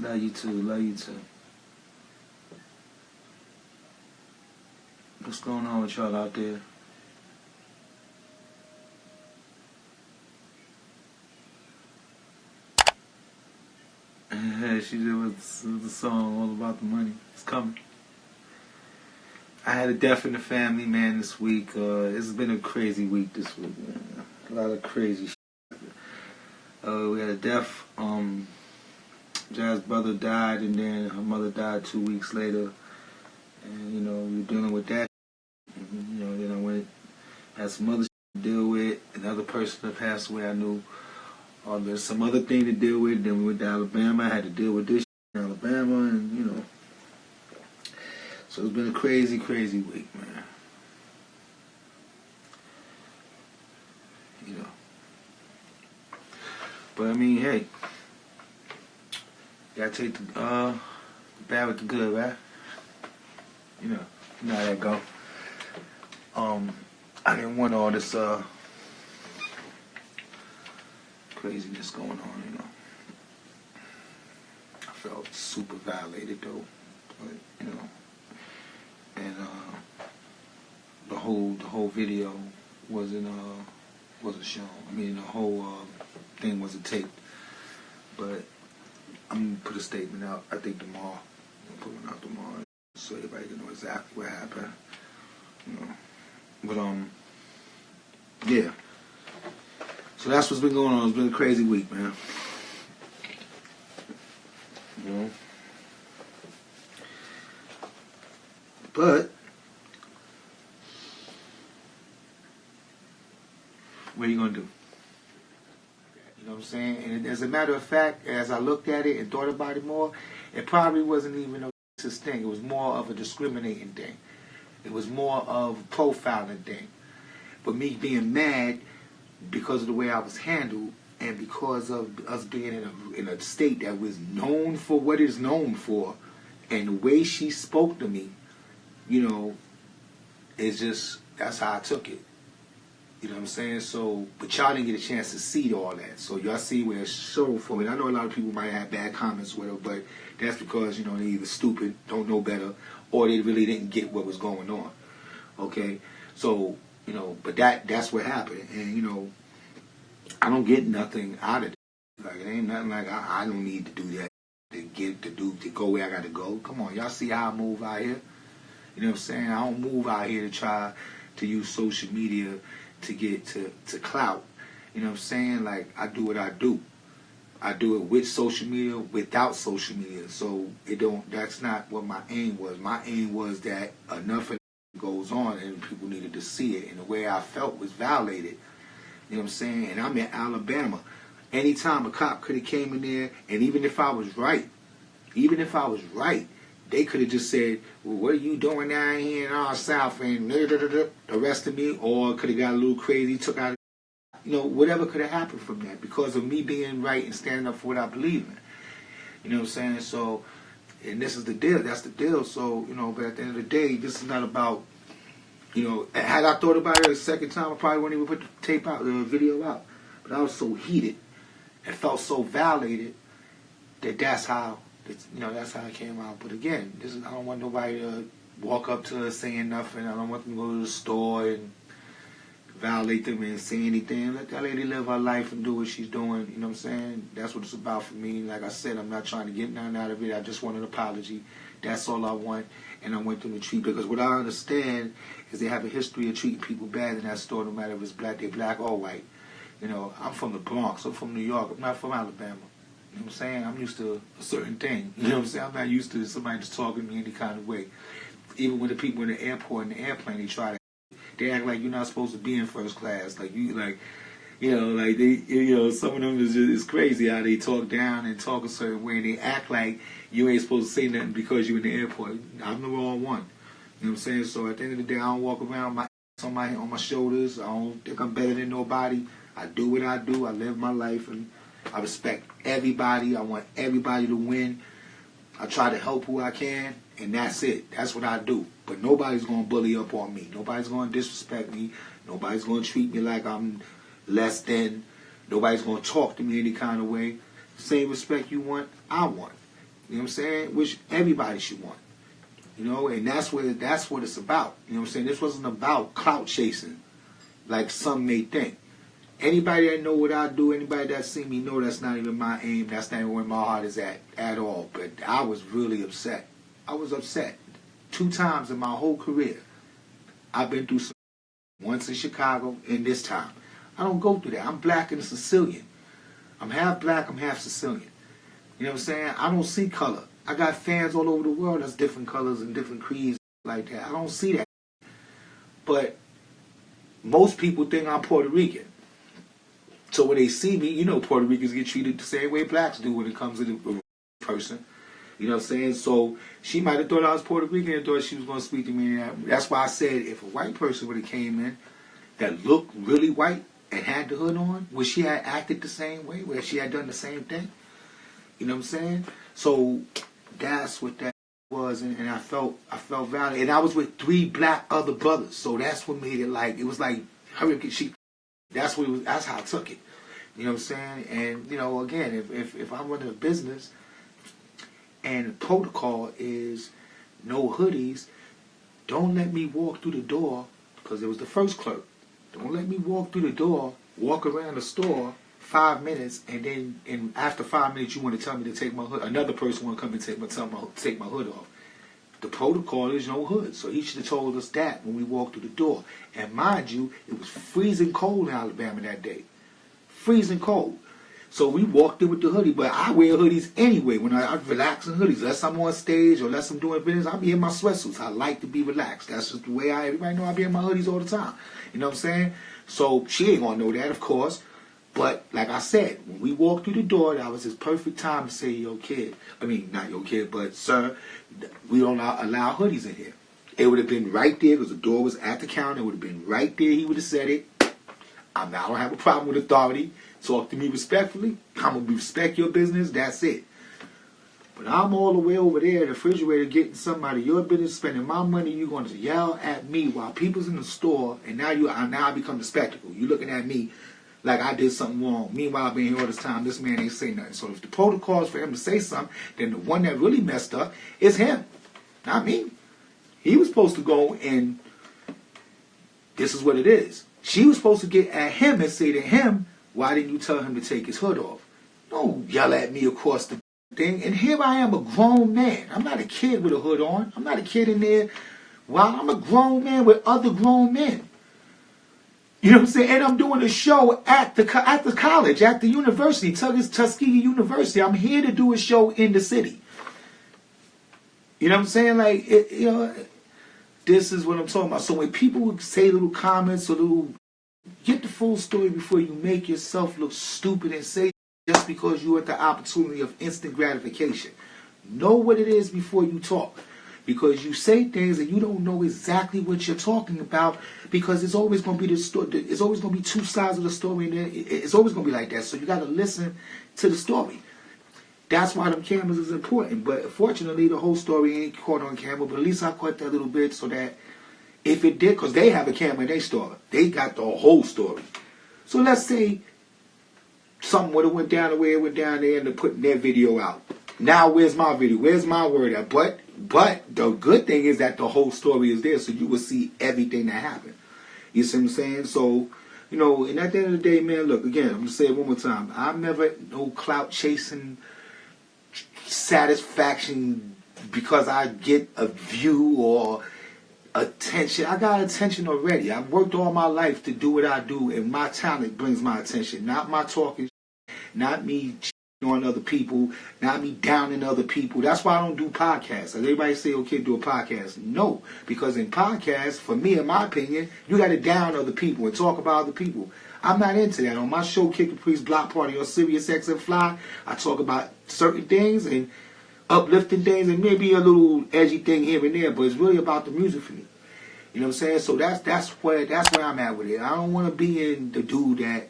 Love you too. Love you too. What's going on with y'all out there? She did with the song All About the Money. It's coming. I had a death in the family, man, this week. It's been a crazy week this week, man. A lot of crazy shit. We had a death. Jazz's brother died, and then her mother died 2 weeks later. And, you know, we were dealing with that. And, you know, then I went, had some other shit to deal with. Another person that passed away I knew. There's some other thing to deal with. Then we went to Alabama. I had to deal with this shit in Alabama, and, you know. So it's been a crazy, crazy week, man. You know. But, I mean, hey. You gotta take the bad with the good, right? You know how that go. I didn't want all this craziness going on, you know. I felt super violated though, but you know, and the whole video wasn't shown. I mean, the whole thing wasn't taped, but I'm gonna put a statement out. I think tomorrow. I'm gonna put one out tomorrow so everybody can know exactly what happened. You know, but yeah. So that's what's been going on. It's been a crazy week, man. You know, but what are you gonna do? You know what I'm saying? And as a matter of fact, as I looked at it and thought about it more, it probably wasn't even a racist thing. It was more of a discriminating thing. It was more of a profiling thing. But me being mad because of the way I was handled and because of us being in a state that was known for what it's known for, and the way she spoke to me, you know, it's just, that's how I took it. You know what I'm saying? So, but y'all didn't get a chance to see all that. So y'all see where it's showed for me. I know a lot of people might have bad comments with her, but that's because, you know, they're either stupid, don't know better, or they really didn't get what was going on. Okay? So, you know, but that's what happened. And, you know, I don't get nothing out of it. Like, it ain't nothing like I don't need to do that to go where I got to go. Come on, y'all see how I move out here? You know what I'm saying? I don't move out here to try to use social media to get to clout. You know what I'm saying? Like, I do what I do. I do it with social media, without social media. So that's not what my aim was. My aim was that enough of it goes on and people needed to see it. And the way I felt was violated. You know what I'm saying? And I'm in Alabama. Anytime a cop could have came in there, and even if I was right, they could have just said, well, what are you doing down here in our South, and arrested me, or could have got a little crazy, took out, you know, whatever could have happened from that because of me being right and standing up for what I believe in. You know what I'm saying? So, and this is the deal. That's the deal. So, you know, but at the end of the day, this is not about, you know, had I thought about it a second time, I probably wouldn't even put the tape out, the video out. But I was so heated and felt so violated that's how, you know, that's how it came out. But again, I don't want nobody to walk up to us saying nothing. I don't want them to go to the store and violate them and say anything. Let that lady live her life and do what she's doing. You know what I'm saying? That's what it's about for me. Like I said, I'm not trying to get nothing out of it. I just want an apology. That's all I want. And I went through the treat, because what I understand is they have a history of treating people bad in that store, no matter if it's black, they're black or white. You know, I'm from the Bronx. I'm from New York. I'm not from Alabama. You know what I'm saying? I'm used to a certain thing. You know what I'm saying? I'm not used to somebody just talking to me any kind of way. Even when the people in the airport, in the airplane, they act like you're not supposed to be in first class. Like, some of them is crazy how they talk down and talk a certain way, and they act like you ain't supposed to say nothing because you're in the airport. I'm the wrong one. You know what I'm saying? So at the end of the day, I don't walk around my ass on my shoulders. I don't think I'm better than nobody. I do what I do. I live my life, and I respect everybody. I want everybody to win. I try to help who I can, and that's it. That's what I do. But nobody's going to bully up on me. Nobody's going to disrespect me. Nobody's going to treat me like I'm less than. Nobody's going to talk to me any kind of way. Same respect you want, I want. You know what I'm saying? Which everybody should want. You know, and that's what it's about. You know what I'm saying? This wasn't about clout chasing, like some may think. Anybody that know what I do, anybody that see me know that's not even my aim. That's not even where my heart is at all. But I was really upset. I was upset. 2 times in my whole career, I've been through some. Once in Chicago, and this time. I don't go through that. I'm black and Sicilian. I'm half black, I'm half Sicilian. You know what I'm saying? I don't see color. I got fans all over the world that's different colors and different creeds like that. I don't see that. But most people think I'm Puerto Rican. So when they see me, you know Puerto Ricans get treated the same way blacks do when it comes to the person. You know what I'm saying? So she might have thought I was Puerto Rican and thought she was going to speak to me. That's why I said if a white person would have came in that looked really white and had the hood on, would she have acted the same way? Where she had done the same thing? You know what I'm saying? So that's what that was, and I felt valid. And I was with 3 black other brothers, so that's what made it like, it was like, she. That's what it was. That's how I took it. You know what I'm saying? And, you know, again, if I'm running a business, and the protocol is no hoodies, don't let me walk through the door, because it was the first clerk. Don't let me walk through the door, walk around the store 5 minutes, and then after 5 minutes you want to tell me to take my hood. Another person want to come and take my hood off. The protocol is no hood, so he should have told us that when we walked through the door. And mind you, it was freezing cold in Alabama that day. Freezing cold. So we walked in with the hoodie, but I wear hoodies anyway when I relax in hoodies. Unless I'm on stage or unless I'm doing business, I'll be in my sweatsuits. I like to be relaxed. That's just the way everybody know I be in my hoodies all the time. You know what I'm saying? So she ain't gonna know that, of course. But like I said, when we walked through the door, that was his perfect time to say, yo kid. I mean, not yo kid, but sir, we don't allow hoodies in here. It would have been right there because the door was at the counter. It would have been right there. He would have said it. I don't have a problem with authority. Talk to me respectfully. I'm going to respect your business. That's it. But I'm all the way over there in the refrigerator getting somebody your business, spending my money. You're going to yell at me while people's in the store, and now I become the spectacle. You're looking at me like I did something wrong. Meanwhile, I've been here all this time. This man ain't say nothing. So if the protocol is for him to say something, then the one that really messed up is him, not me. He was supposed to go and this is what it is. She was supposed to get at him and say to him, why didn't you tell him to take his hood off? Don't yell at me across the thing. And here I am, a grown man. I'm not a kid with a hood on. I'm not a kid in there. Well, I'm a grown man with other grown men. You know what I'm saying? And I'm doing a show at the college, at the university, Tuskegee University. I'm here to do a show in the city. You know what I'm saying? Like, this is what I'm talking about. So when people say little comments or get the full story before you make yourself look stupid and say just because you at the opportunity of instant gratification. Know what it is before you talk. Because you say things and you don't know exactly what you're talking about, because it's always going to be the story. It's always going to be 2 sides of the story, and it's always going to be like that. So you got to listen to the story. That's why them cameras is important. But fortunately, the whole story ain't caught on camera. But at least I caught that little bit so that if it did, because they have a camera in their store, they got the whole story. So let's say something would have went down the way it went down there and they're putting their video out. Now where's my video? Where's my word at? But the good thing is that the whole story is there, so you will see everything that happened. You see what I'm saying? So, you know, and at the end of the day, man, look, again, I'm going to say it one more time. I'm never no clout chasing satisfaction because I get a view or attention. I got attention already. I've worked all my life to do what I do, and my talent brings my attention. Not my talking, not me on other people, not me downing other people. That's why I don't do podcasts. Like everybody say, okay, do a podcast. No, because in podcasts, for me, in my opinion, you got to down other people and talk about other people. I'm not into that. On my show, Capri's Block Party on Sirius XM Fly, I talk about certain things and uplifting things and maybe a little edgy thing here and there, but it's really about the music for me. You know what I'm saying? So that's where I'm at with it. I don't want to be in the dude that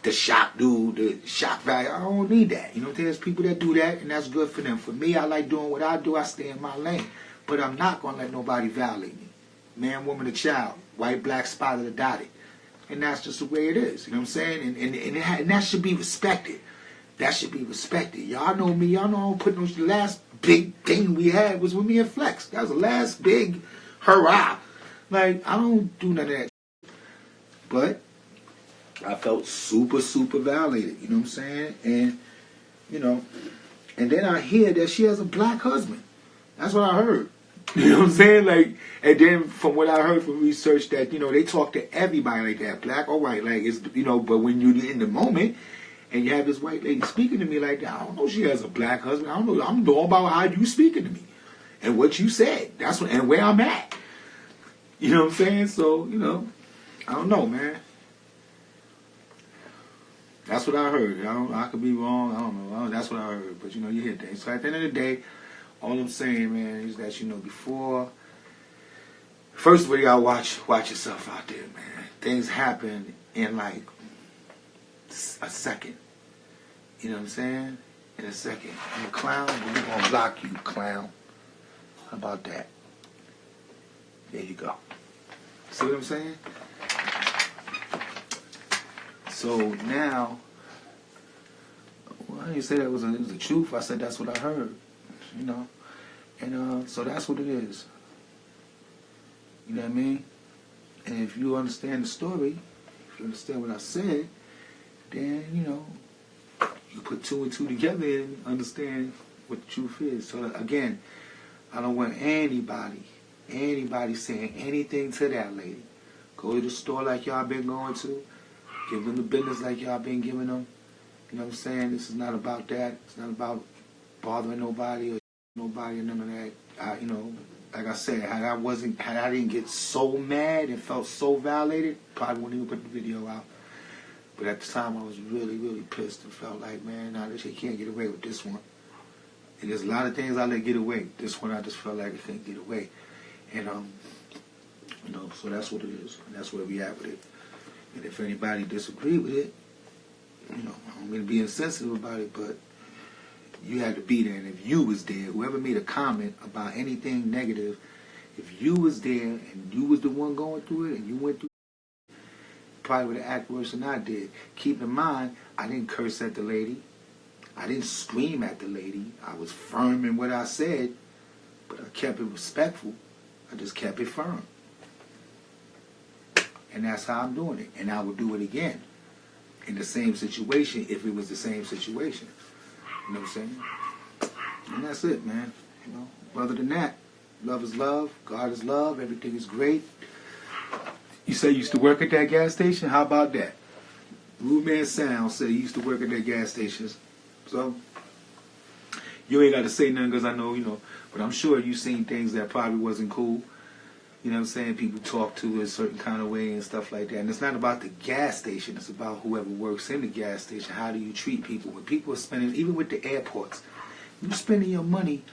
the shock dude, the shock value. I don't need that. You know, there's people that do that, and that's good for them. For me, I like doing what I do. I stay in my lane. But I'm not going to let nobody violate me. Man, woman, or child, white, black, spotted, or dotted. And that's just the way it is. You know what I'm saying? And that should be respected. That should be respected. Y'all know me. Y'all know I don't put no. The last big thing we had was with me and Flex. That was the last big hurrah. Like, I don't do none of that. But I felt super, super violated. You know what I'm saying? And, you know, and then I hear that she has a black husband. That's what I heard. You know what I'm saying? Like, and then from what I heard from research that, you know, they talk to everybody like that, black or white. Like, it's, you know, but when you're in the moment, and you have this white lady speaking to me like that, I don't know she has a black husband. I don't know. I'm knowing about how you speaking to me and what you said. That's what, and where I'm at. You know what I'm saying? So, you know, I don't know, man. That's what I heard. I could be wrong. I don't know. That's what I heard. But, you know, you hear things. So at the end of the day, all I'm saying, man, is that, you know, first of all, y'all watch yourself out there, man. Things happen in like a second. You know what I'm saying? In a second. I'm a clown, but we're going to block you, clown. How about that? There you go. See what I'm saying? So now, well, I didn't say that it was the truth. I said that's what I heard. You know? And so that's what it is. You know what I mean? And if you understand the story, if you understand what I said, then, you know, you put two and two together and understand what the truth is. So again, I don't want anybody saying anything to that lady. Go to the store like y'all been going to. Give them the business like y'all been giving them. You know what I'm saying? This is not about that. It's not about bothering nobody or nobody or none of that. You know, like I said, had I didn't get so mad and felt so violated, probably wouldn't even put the video out. But at the time, I was really, really pissed and felt like, man, nah, she can't get away with this one. And there's a lot of things I let get away. This one, I just felt like I couldn't get away. And, you know, so that's what it is. And that's where we at with it. And if anybody disagree with it, you know, I don't mean to be insensitive about it, but you had to be there. And if you was there, whoever made a comment about anything negative, if you was there and you was the one going through it and you went through it, probably would have acted worse than I did. Keep in mind, I didn't curse at the lady. I didn't scream at the lady. I was firm in what I said, but I kept it respectful. I just kept it firm. And that's how I'm doing it. And I would do it again in the same situation if it was the same situation. You know what I'm saying? And that's it, man. You know, other than that, love is love. God is love. Everything is great. You say you used to work at that gas station? How about that? Rude Man Sound said he used to work at that gas stations. So, you ain't got to say nothing because I know, you know, but I'm sure you seen things that probably wasn't cool. You know what I'm saying? People talk to a certain kind of way and stuff like that. And it's not about the gas station. It's about whoever works in the gas station. How do you treat people? When people are spending, even with the airports, you're spending your money,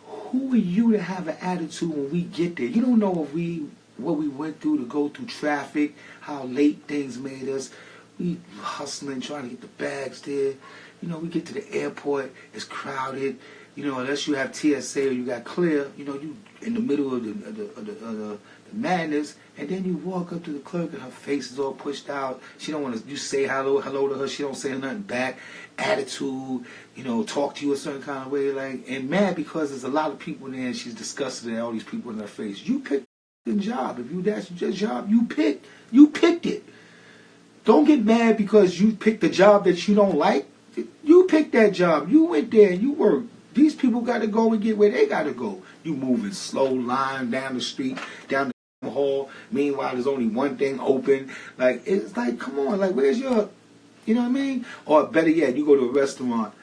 who are you to have an attitude when we get there? You don't know what we went through to go through traffic, how late things made us. We hustling, trying to get the bags there. You know, we get to the airport, it's crowded. You know, unless you have TSA or you got clear, you know, you in the middle of the madness, and then you walk up to the clerk and her face is all pushed out. She don't want to. You say hello to her. She don't say nothing back. Attitude, you know, talk to you a certain kind of way, like, and mad because there's a lot of people there and she's disgusted at all these people in her face. You picked the job. If that's your job, you picked it. Don't get mad because you picked the job that you don't like. You picked that job. You went there and you worked. These people got to go and get where they got to go. You moving slow, line down the street, down the hall. Meanwhile, there's only one thing open. Like, it's like, come on, like, where's your, you know what I mean? Or better yet, you go to a restaurant.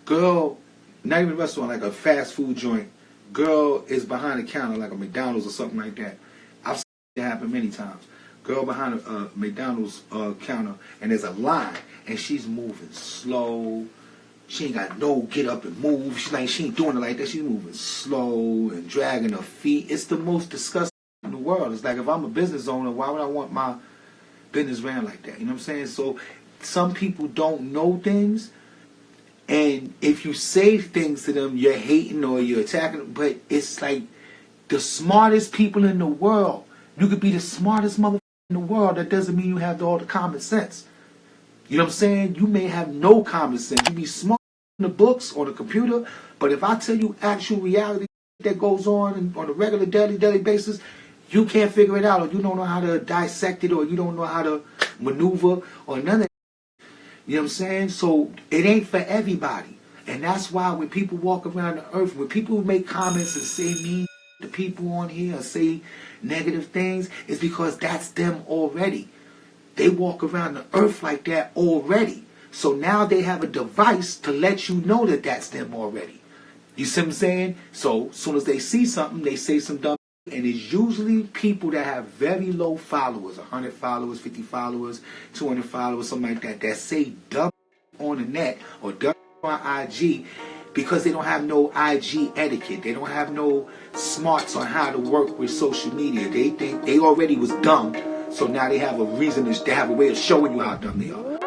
Girl, not even a restaurant, like a fast food joint. Girl is behind the counter, like a McDonald's or something like that. I've seen it happen many times. Girl behind a McDonald's counter, and there's a line, and she's moving slow. She ain't got no get up and move. She ain't doing it like that. She's moving slow and dragging her feet. It's the most disgusting in the world. It's like, if I'm a business owner, why would I want my business ran like that? You know what I'm saying? So some people don't know things, and if you say things to them, you're hating or you're attacking them. But it's like the smartest people in the world. You could be the smartest motherfucker in the world. That doesn't mean you have all the common sense. You know what I'm saying? You may have no common sense. You be smart in the books, on the computer, but if I tell you actual reality that goes on a regular daily basis, you can't figure it out, or you don't know how to dissect it, or you don't know how to maneuver, or none of that. You know what I'm saying? So it ain't for everybody. And that's why when people walk around the earth, when people make comments and say mean to people on here or say negative things, it's because that's them already. They walk around the earth like that already. So now they have a device to let you know that that's them already. You see what I'm saying? So as soon as they see something, they say some dumb. And it's usually people that have very low followers, 100 followers, 50 followers, 200 followers, something like that, that say dumb on the net or dumb on IG because they don't have no IG etiquette. They don't have no smarts on how to work with social media. They already was dumb, so now they have a reason, they have a way of showing you how dumb they are.